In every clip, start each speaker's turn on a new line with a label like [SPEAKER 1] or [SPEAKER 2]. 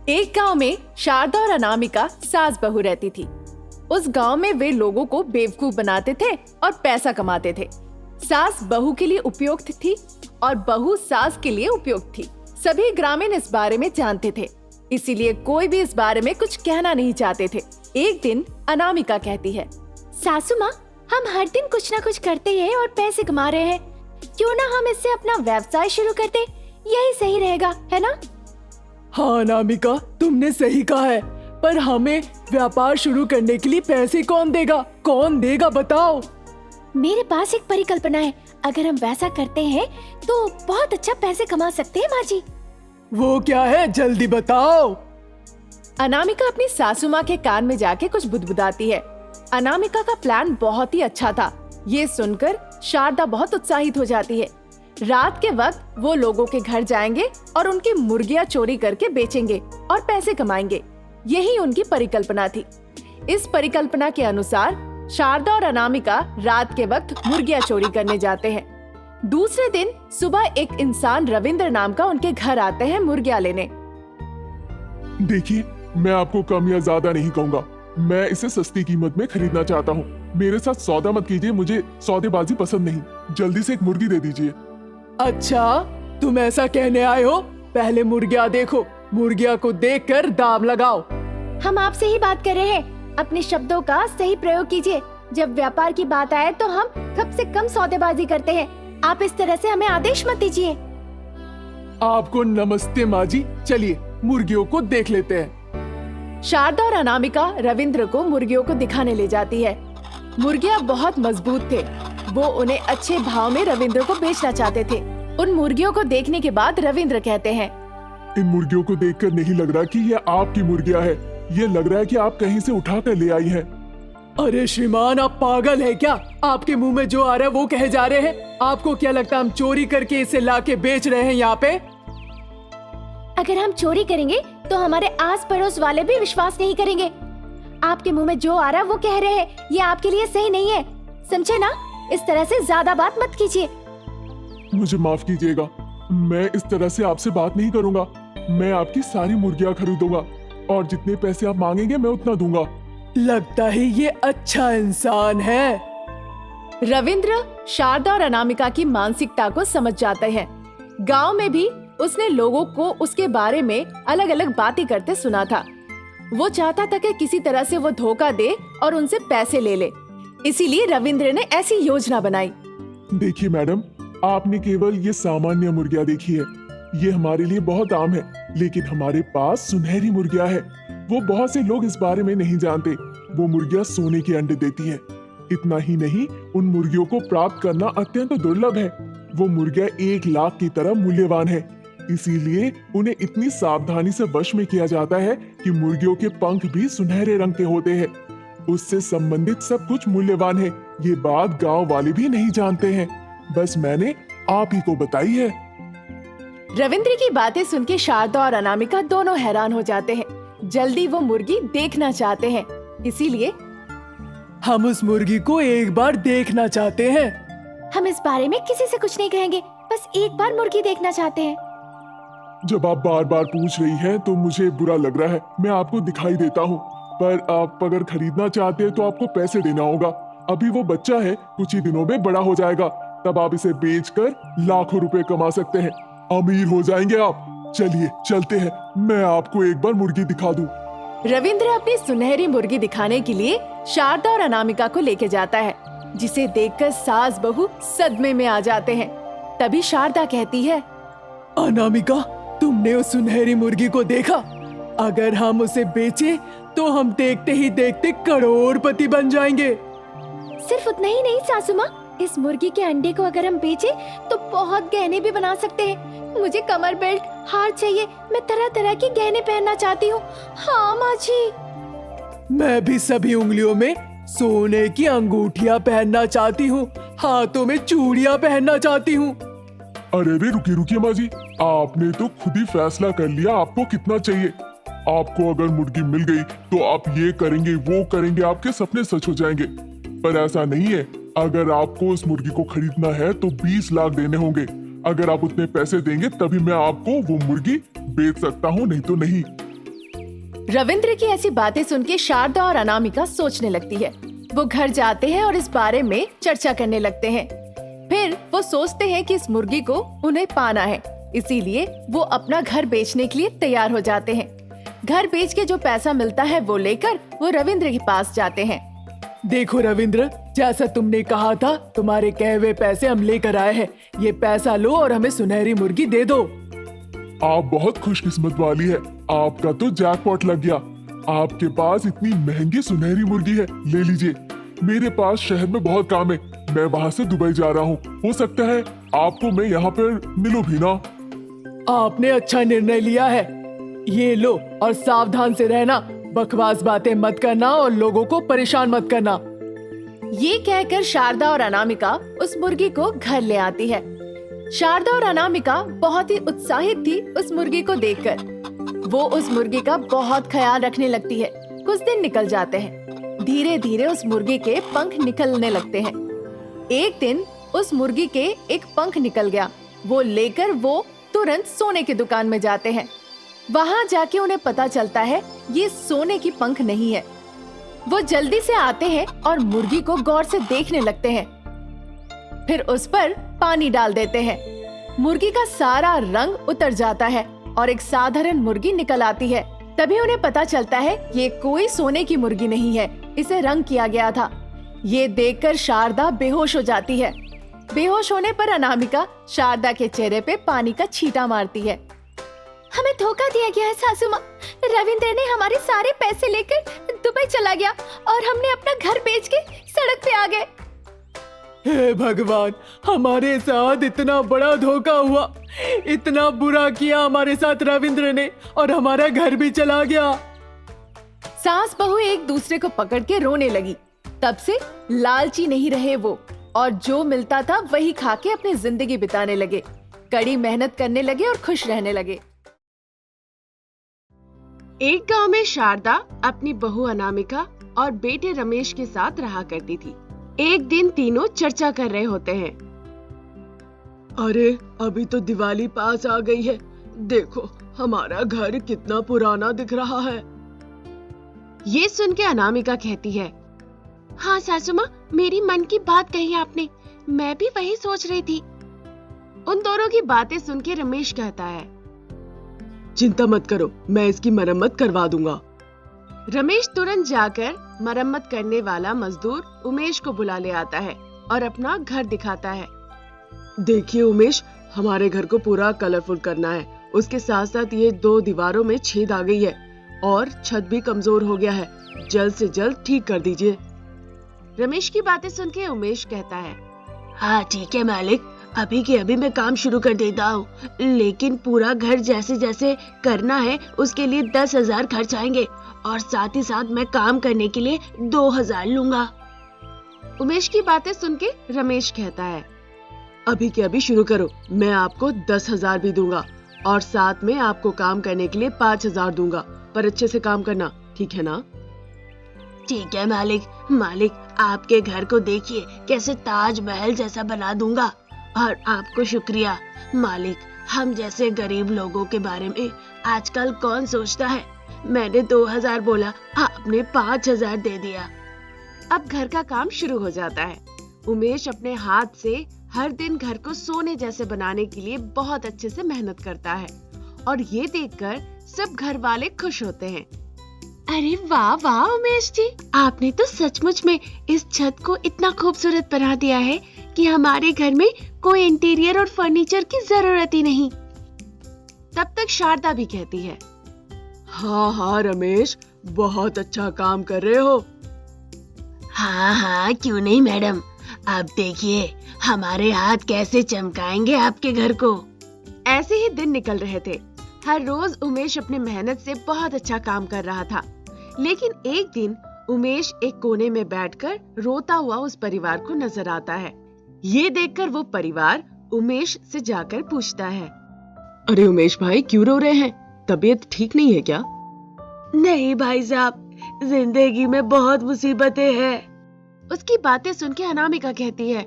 [SPEAKER 1] एक गांव में शारदा और अनामिका सास बहू रहती थी। उस गांव में वे लोगों को बेवकूफ बनाते थे और पैसा कमाते थे। सास बहू के लिए उपयुक्त थी और बहू सास के लिए उपयुक्त थी। सभी ग्रामीण इस बारे में जानते थे, इसीलिए कोई भी इस बारे में कुछ कहना नहीं चाहते थे। एक दिन अनामिका कहती है,
[SPEAKER 2] सासू माँ, हम हर दिन कुछ ना कुछ करते हैं और पैसे कमा रहे हैं, क्यों ना हम इससे अपना व्यवसाय शुरू करते, यही सही रहेगा, है ना?
[SPEAKER 3] हाँ अनामिका, तुमने सही कहा है, पर हमें व्यापार शुरू करने के लिए पैसे कौन देगा बताओ।
[SPEAKER 2] मेरे पास एक परिकल्पना है, अगर हम वैसा करते हैं तो बहुत अच्छा पैसे कमा सकते हैं माँ जी।
[SPEAKER 3] वो क्या है, जल्दी बताओ।
[SPEAKER 1] अनामिका अपनी सासू माँ के कान में जाके कुछ बुदबुदाती है। अनामिका का प्लान बहुत ही अच्छा था। ये सुनकर शारदा बहुत उत्साहित हो जाती है। रात के वक्त वो लोगों के घर जाएंगे और उनकी मुर्गियां चोरी करके बेचेंगे और पैसे कमाएंगे। यही उनकी परिकल्पना थी। इस परिकल्पना के अनुसार शारदा और अनामिका रात के वक्त मुर्गियां चोरी करने जाते हैं। दूसरे दिन सुबह एक इंसान रविंद्र नाम का उनके घर आते हैं मुर्गियां लेने।
[SPEAKER 4] देखिए, मैं आपको कम या ज्यादा नहीं कहूँगा, मैं इसे सस्ती कीमत में खरीदना चाहता हूँ। मेरे साथ सौदा मत कीजिए, मुझे सौदेबाजी पसंद नहीं। जल्दी से एक मुर्गी दे दीजिए।
[SPEAKER 3] अच्छा, तुम ऐसा कहने आए हो? पहले मुर्गियाँ देखो, मुर्गियाँ को देखकर दाम लगाओ।
[SPEAKER 2] हम आपसे ही बात कर रहे हैं, अपने शब्दों का सही प्रयोग कीजिए। जब व्यापार की बात आए तो हम कम से कम सौदेबाजी करते हैं, आप इस तरह से हमें आदेश मत दीजिए।
[SPEAKER 3] आपको नमस्ते माँ जी, चलिए मुर्गियों को देख लेते हैं।
[SPEAKER 1] शारदा और अनामिका रविंद्र को मुर्गियों को दिखाने ले जाती है। मुर्गियां बहुत मजबूत थे। वो उन्हें अच्छे भाव में रविंद्र को बेचना चाहते थे। उन मुर्गियों को देखने के बाद रविंद्र कहते हैं,
[SPEAKER 4] इन मुर्गियों को देखकर नहीं लग रहा कि ये आपकी मुर्गियां है। ये लग रहा है कि आप कहीं से उठा कर ले आई हैं।
[SPEAKER 3] अरे श्रीमान, आप पागल है क्या? आपके मुंह में जो आ रहा है वो कहे जा रहे हैं। आपको क्या लगता है हम चोरी करके इसे लाके बेच रहे हैं यहाँ पे?
[SPEAKER 2] अगर हम चोरी करेंगे तो हमारे आस पड़ोस वाले भी विश्वास नहीं करेंगे। आपके मुंह में जो आ रहा है वो कह रहे हैं, ये आपके लिए सही नहीं है, समझे ना? इस तरह से ज्यादा बात मत कीजिए।
[SPEAKER 4] मुझे माफ कीजिएगा, मैं इस तरह से आपसे बात नहीं करूंगा। मैं आपकी सारी मुर्गियां खरीदूंगा और जितने पैसे आप मांगेंगे मैं उतना दूंगा।
[SPEAKER 3] लगता है ये अच्छा इंसान है।
[SPEAKER 1] रविंद्र शारदा और अनामिका की मानसिकता को समझ जाते हैं। गांव में भी उसने लोगों को उसके बारे में अलग अलग बातें करते सुना था। वो चाहता था कि किसी तरह से वो धोखा दे और उनसे पैसे ले ले। इसीलिए रविंद्र ने ऐसी योजना बनाई।
[SPEAKER 4] देखिए मैडम, आपने केवल ये सामान्य मुर्गियां देखी है। ये हमारे लिए बहुत आम है, लेकिन हमारे पास सुनहरी मुर्गियां है। वो बहुत से लोग इस बारे में नहीं जानते। वो मुर्गियां सोने के अंडे देती हैं। इतना ही नहीं, उन मुर्गियों को प्राप्त करना अत्यंत दुर्लभ है। वो मुर्गियां 1 लाख की तरह मूल्यवान है। इसीलिए उन्हें इतनी सावधानी से वश में किया जाता है कि मुर्गियों के पंख भी सुनहरे रंग के होते हैं। उससे संबंधित सब कुछ मूल्यवान है। ये बात गांव वाले भी नहीं जानते हैं, बस मैंने आप ही को बताई है।
[SPEAKER 1] रविंद्र की बातें सुन के शारदा और अनामिका दोनों हैरान हो जाते हैं। जल्दी वो मुर्गी देखना चाहते हैं, इसीलिए
[SPEAKER 3] हम उस मुर्गी को एक बार देखना चाहते हैं।
[SPEAKER 2] हम इस बारे में किसी से कुछ नहीं कहेंगे, बस एक बार मुर्गी देखना चाहते हैं।
[SPEAKER 4] जब आप बार बार पूछ रही हैं तो मुझे बुरा लग रहा है। मैं आपको दिखाई देता हूँ, पर आप अगर खरीदना चाहते हैं तो आपको पैसे देना होगा। अभी वो बच्चा है, कुछ ही दिनों में बड़ा हो जाएगा, तब आप इसे बेचकर लाखों रुपए कमा सकते हैं। अमीर हो जाएंगे आप। चलिए चलते हैं, मैं आपको एक बार मुर्गी दिखा दूं।
[SPEAKER 1] रविंद्र अपनी सुनहरी मुर्गी दिखाने के लिए शारदा और अनामिका को लेके जाता है, जिसे देखकर सास बहू सदमे में आ जाते हैं। तभी शारदा कहती है,
[SPEAKER 3] अनामिका, तुमने उस सुनहरी मुर्गी को देखा? अगर हम उसे बेचे तो हम देखते ही देखते करोड़पति बन जाएंगे।
[SPEAKER 2] सिर्फ उतना ही नहीं सासू माँ, इस मुर्गी के अंडे को अगर हम बेचे तो बहुत गहने भी बना सकते हैं। मुझे कमर बेल्ट, हार चाहिए, मैं तरह तरह के गहने पहनना चाहती हूँ। हाँ माँ जी।
[SPEAKER 3] मैं भी सभी उंगलियों में सोने की अंगूठियाँ पहनना चाहती हूँ, हाथों में चूड़ियाँ पहनना चाहती हूँ।
[SPEAKER 4] अरे रे, रुकिए माँ जी, आपने तो खुद ही फैसला कर लिया आपको कितना चाहिए। आपको अगर मुर्गी मिल गई तो आप ये करेंगे वो करेंगे, आपके सपने सच हो जाएंगे। पर ऐसा नहीं है। अगर आपको उस मुर्गी को खरीदना है तो 20 लाख देने होंगे। अगर आप उतने पैसे देंगे तभी मैं आपको वो मुर्गी बेच सकता हूँ, नहीं तो नहीं।
[SPEAKER 1] रविंद्र की ऐसी बातें सुन के शारदा और अनामिका सोचने लगती है। वो घर जाते हैं और इस बारे में चर्चा करने लगते हैं। फिर वो सोचते हैं कि इस मुर्गी को उन्हें पाना है, इसीलिए वो अपना घर बेचने के लिए तैयार हो जाते हैं। घर बेच के जो पैसा मिलता है वो लेकर वो रविंद्र के पास जाते हैं।
[SPEAKER 3] देखो रविंद्र, जैसा तुमने कहा था, तुम्हारे कहे हुए पैसे हम लेकर आए हैं। ये पैसा लो और हमें सुनहरी मुर्गी दे दो।
[SPEAKER 4] आप बहुत खुशकिस्मत वाली है, आपका तो जैकपॉट लग गया। आपके पास इतनी महंगी सुनहरी मुर्गी है, ले लीजिए। मेरे पास शहर में बहुत काम है, मैं वहाँ से दुबई जा रहा हूँ। हो सकता है आपको मैं यहाँ पर मिलूं भी ना।
[SPEAKER 3] आपने अच्छा निर्णय लिया है। ये लो और सावधान से रहना, बकवास बातें मत करना और लोगों को परेशान मत करना।
[SPEAKER 1] ये कहकर शारदा और अनामिका उस मुर्गी को घर ले आती है। शारदा और अनामिका बहुत ही उत्साहित थी उस मुर्गी को देखकर। वो उस मुर्गी का बहुत ख्याल रखने लगती है। कुछ दिन निकल जाते हैं। धीरे धीरे उस मुर्गी के पंख निकलने लगते हैं। एक दिन उस मुर्गी के एक पंख निकल गया। वो लेकर वो तुरंत सोने की दुकान में जाते हैं। वहाँ जाके उन्हें पता चलता है ये सोने की पंख नहीं है। वो जल्दी से आते हैं और मुर्गी को गौर से देखने लगते हैं। फिर उस पर पानी डाल देते हैं। मुर्गी का सारा रंग उतर जाता है और एक साधारण मुर्गी निकल आती है। तभी उन्हें पता चलता है ये कोई सोने की मुर्गी नहीं है, इसे रंग किया गया था। ये देखकर शारदा बेहोश हो जाती है। बेहोश होने पर अनामिका शारदा के चेहरे पे पानी का छींटा मारती है।
[SPEAKER 2] हमें धोखा दिया गया है सासू माँ। रविंद्र ने हमारे सारे पैसे लेकर दुबई चला गया और हमने अपना घर बेच के सड़क पे आ गए।
[SPEAKER 3] हे भगवान, हमारे साथ इतना बड़ा धोखा हुआ। इतना बुरा किया हमारे साथ रविंद्र ने और हमारा घर भी चला गया।
[SPEAKER 1] सास बहू एक दूसरे को पकड़ के रोने लगी। तब से लालची नहीं रहे वो और जो मिलता था वही खा के अपनी जिंदगी बिताने लगे। कड़ी मेहनत करने लगे और खुश रहने लगे। एक गांव में शारदा अपनी बहू अनामिका और बेटे रमेश के साथ रहा करती थी। एक दिन तीनों चर्चा कर रहे होते हैं।
[SPEAKER 3] अरे अभी तो दिवाली पास आ गई है, देखो हमारा घर कितना पुराना दिख रहा है।
[SPEAKER 1] ये सुन के अनामिका कहती है,
[SPEAKER 2] हाँ सासू माँ, मेरी मन की बात कही आपने, मैं भी वही सोच रही थी।
[SPEAKER 1] उन दोनों की बातें सुन के रमेश कहता है,
[SPEAKER 3] चिंता मत करो, मैं इसकी मरम्मत करवा दूंगा।
[SPEAKER 1] रमेश तुरंत जाकर मरम्मत करने वाला मजदूर उमेश को बुला ले आता है और अपना घर दिखाता है।
[SPEAKER 3] देखिए उमेश, हमारे घर को पूरा कलरफुल करना है। उसके साथ साथ ये 2 दीवारों में छेद आ गई है और छत भी कमजोर हो गया है। जल्द से जल्द ठीक कर दीजिए।
[SPEAKER 1] रमेश की बातें सुन के उमेश कहता है,
[SPEAKER 2] हाँ ठीक है मालिक, अभी के अभी मैं काम शुरू कर देता हूँ, लेकिन पूरा घर जैसे जैसे करना है उसके लिए 10,000 खर्च आएंगे और साथ ही साथ मैं काम करने के लिए 2,000 लूंगा।
[SPEAKER 1] उमेश की बातें सुन के रमेश कहता है,
[SPEAKER 3] अभी के अभी शुरू करो, मैं आपको 10,000 भी दूंगा और साथ में आपको काम करने के लिए 5,000 दूंगा, पर अच्छे से काम करना, ठीक है ना?
[SPEAKER 2] ठीक है मालिक, मालिक आपके घर को देखिए कैसे ताजमहल जैसा बना दूंगा। और आपको शुक्रिया मालिक, हम जैसे गरीब लोगों के बारे में आजकल कौन सोचता है। मैंने 2,000 बोला, आपने 5,000 दे दिया।
[SPEAKER 1] अब घर का काम शुरू हो जाता है। उमेश अपने हाथ से हर दिन घर को सोने जैसे बनाने के लिए बहुत अच्छे से मेहनत करता है और ये देखकर सब घर वाले खुश होते हैं।
[SPEAKER 2] अरे वाह वाह उमेश जी, आपने तो सचमुच में इस छत को इतना खूबसूरत बना दिया है कि हमारे घर में कोई इंटीरियर और फर्नीचर की जरूरत ही नहीं।
[SPEAKER 1] तब तक शारदा भी कहती है,
[SPEAKER 3] हाँ हाँ रमेश, बहुत अच्छा काम कर रहे हो।
[SPEAKER 2] हाँ हाँ क्यों नहीं मैडम, अब देखिए हमारे हाथ कैसे चमकाएंगे आपके घर को।
[SPEAKER 1] ऐसे ही दिन निकल रहे थे। हर रोज उमेश अपनी मेहनत से बहुत अच्छा काम कर रहा था, लेकिन एक दिन उमेश एक कोने में बैठकर रोता हुआ उस परिवार को नजर आता है। ये देखकर वो परिवार उमेश से जाकर पूछता है,
[SPEAKER 3] अरे उमेश भाई, क्यों रो रहे हैं? तबीयत ठीक नहीं है क्या?
[SPEAKER 2] नहीं भाई साहब, जिंदगी में बहुत मुसीबतें हैं।
[SPEAKER 1] उसकी बातें सुन के अनामिका कहती है,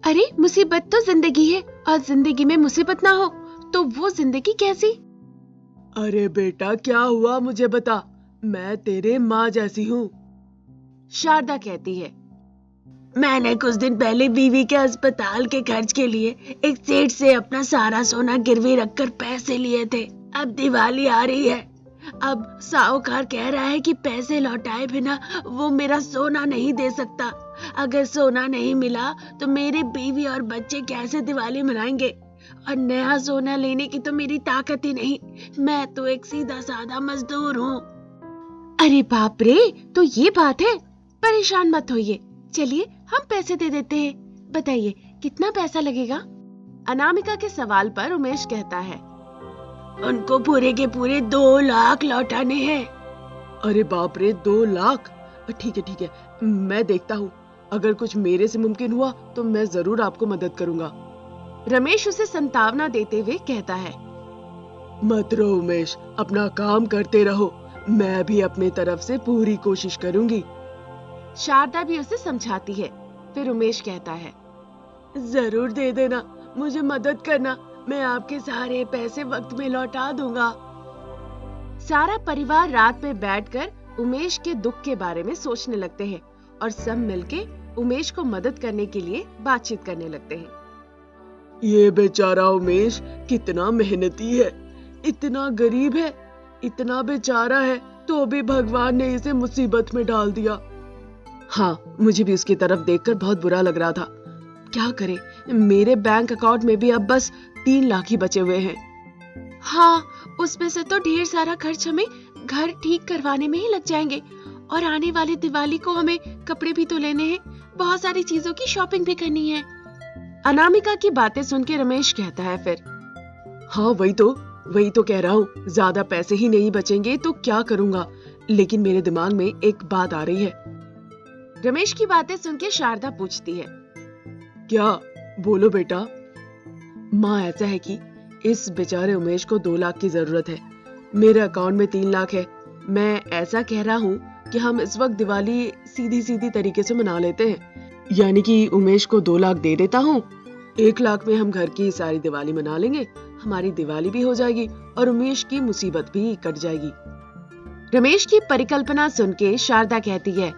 [SPEAKER 2] अरे मुसीबत तो जिंदगी है और जिंदगी में मुसीबत ना हो तो वो जिंदगी कैसी?
[SPEAKER 3] अरे बेटा क्या हुआ मुझे बता, मैं तेरे माँ जैसी हूँ।
[SPEAKER 1] शारदा कहती है,
[SPEAKER 5] मैंने कुछ दिन पहले बीवी के अस्पताल के खर्च के लिए एक सेठ से अपना सारा सोना गिरवी रखकर पैसे लिए थे। अब दिवाली आ रही है, अब साहूकार कह रहा है कि पैसे लौटाए बिना वो मेरा सोना नहीं दे सकता। अगर सोना नहीं मिला तो मेरे बीवी और बच्चे कैसे दिवाली मनाएंगे? और नया सोना लेने की तो मेरी ताकत ही नहीं, मैं तो एक सीधा साधा मजदूर हूँ।
[SPEAKER 1] अरे बाप रे, तो ये बात है। परेशान मत होइए, चलिए हम पैसे दे देते हैं। बताइए कितना पैसा लगेगा? अनामिका के सवाल पर उमेश कहता है,
[SPEAKER 5] उनको पूरे के पूरे 2 लाख लौटाने हैं।
[SPEAKER 3] अरे बाप रे, 2 लाख? ठीक है, मैं देखता हूँ। अगर कुछ मेरे से मुमकिन हुआ तो मैं जरूर आपको मदद करूंगा।
[SPEAKER 1] रमेश उसे संतावना देते हुए कहता है,
[SPEAKER 3] मत रो उमेश, अपना काम करते रहो, मैं भी अपनी तरफ से पूरी कोशिश करूंगी।
[SPEAKER 1] शारदा भी उसे समझाती है। फिर उमेश कहता है,
[SPEAKER 3] जरूर दे देना, मुझे मदद करना, मैं आपके सारे पैसे वक्त में लौटा दूंगा।
[SPEAKER 1] सारा परिवार रात में बैठकर उमेश के दुख के बारे में सोचने लगते हैं और सब मिलके उमेश को मदद करने के लिए बातचीत करने लगते हैं।
[SPEAKER 3] ये बेचारा उमेश कितना मेहनती है, इतना गरीब है, इतना बेचारा है, तो भी भगवान ने इसे मुसीबत में डाल दिया। हाँ, मुझे भी उसकी तरफ देखकर बहुत बुरा लग रहा था। क्या करे, मेरे बैंक अकाउंट में भी अब बस 3 लाख ही बचे हुए हैं।
[SPEAKER 1] हाँ, उसमें से तो ढेर सारा खर्च हमें घर ठीक करवाने में ही लग जाएंगे और आने वाली दिवाली को हमें कपड़े भी तो लेने हैं, बहुत सारी चीजों की शॉपिंग भी करनी है। अनामिका की बातें सुन के रमेश कहता है फिर,
[SPEAKER 3] हाँ वही तो कह रहा हूँ, ज्यादा पैसे ही नहीं बचेंगे तो क्या करूँगा, लेकिन मेरे दिमाग में एक बात आ रही है।
[SPEAKER 1] रमेश की बातें सुन के शारदा पूछती है,
[SPEAKER 3] क्या? बोलो बेटा। माँ, ऐसा है कि इस बेचारे उमेश को 2 लाख की जरूरत है, मेरे अकाउंट में 3 लाख है। मैं ऐसा कह रहा हूँ कि हम इस वक्त दिवाली सीधी तरीके से मना लेते हैं, यानी कि उमेश को 2 लाख दे देता हूँ, 1 लाख में हम घर की सारी दिवाली मना लेंगे, हमारी दिवाली भी हो जाएगी और उमेश की मुसीबत भी कट जाएगी।
[SPEAKER 1] रमेश की परिकल्पना सुन के शारदा कहती है,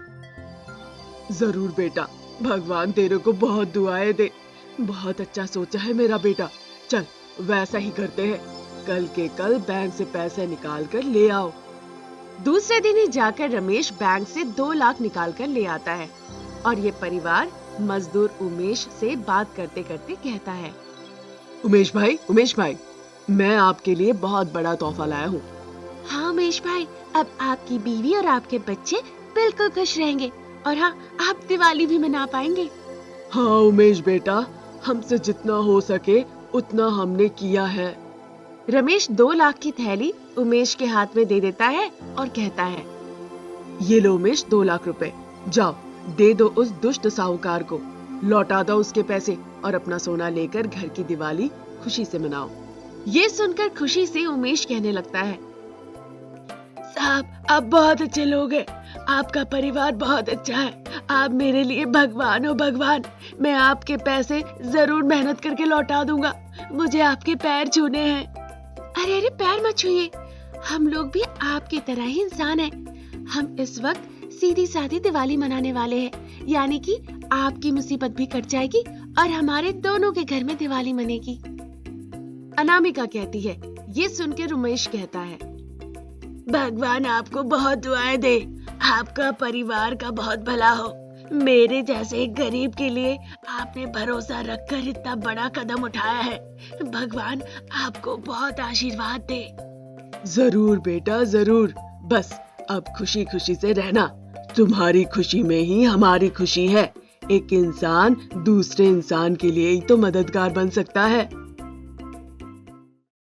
[SPEAKER 3] जरूर बेटा, भगवान तेरे को बहुत दुआएं दे, बहुत अच्छा सोचा है मेरा बेटा। चल वैसा ही करते हैं, कल के कल बैंक से पैसे निकाल कर ले आओ।
[SPEAKER 1] दूसरे दिन ही जाकर रमेश बैंक से 2 लाख निकाल कर ले आता है और ये परिवार मजदूर उमेश से बात करते करते कहता है,
[SPEAKER 3] उमेश भाई, मैं आपके लिए बहुत बड़ा तोहफा लाया हूँ।
[SPEAKER 5] हाँ उमेश भाई, अब आपकी बीवी और आपके बच्चे बिल्कुल खुश रहेंगे और हाँ, आप दिवाली भी मना पाएंगे।
[SPEAKER 3] हाँ उमेश बेटा, हमसे जितना हो सके उतना हमने किया है।
[SPEAKER 1] रमेश 2 लाख की थैली उमेश के हाथ में दे देता है और कहता है,
[SPEAKER 3] ये लो उमेश, 2 लाख रुपए, जाओ दे दो उस दुष्ट साहूकार को, लौटा दो उसके पैसे और अपना सोना लेकर घर की दिवाली खुशी से मनाओ।
[SPEAKER 1] ये सुनकर खुशी से उमेश कहने लगता है,
[SPEAKER 5] साहब आप बहुत अच्छे लोग हैं, आपका परिवार बहुत अच्छा है, आप मेरे लिए भगवान हो भगवान, मैं आपके पैसे जरूर मेहनत करके लौटा दूंगा, मुझे आपके पैर छूने हैं।
[SPEAKER 1] अरे पैर मत छूइए, हम लोग भी आपकी तरह ही इंसान हैं। हम इस वक्त सीधी सादी दिवाली मनाने वाले हैं, यानी कि आपकी मुसीबत भी कट जाएगी और हमारे दोनों के घर में दिवाली मनेगी। अनामिका कहती है। ये सुनकर उमेश कहता है,
[SPEAKER 5] भगवान आपको बहुत दुआएं दे, आपका परिवार का बहुत भला हो, मेरे जैसे एक गरीब के लिए आपने भरोसा रखकर इतना बड़ा कदम उठाया है, भगवान आपको बहुत आशीर्वाद दे।
[SPEAKER 3] जरूर बेटा जरूर, बस अब खुशी खुशी से रहना, तुम्हारी खुशी में ही हमारी खुशी है। एक इंसान दूसरे इंसान के लिए ही तो मददगार बन सकता है।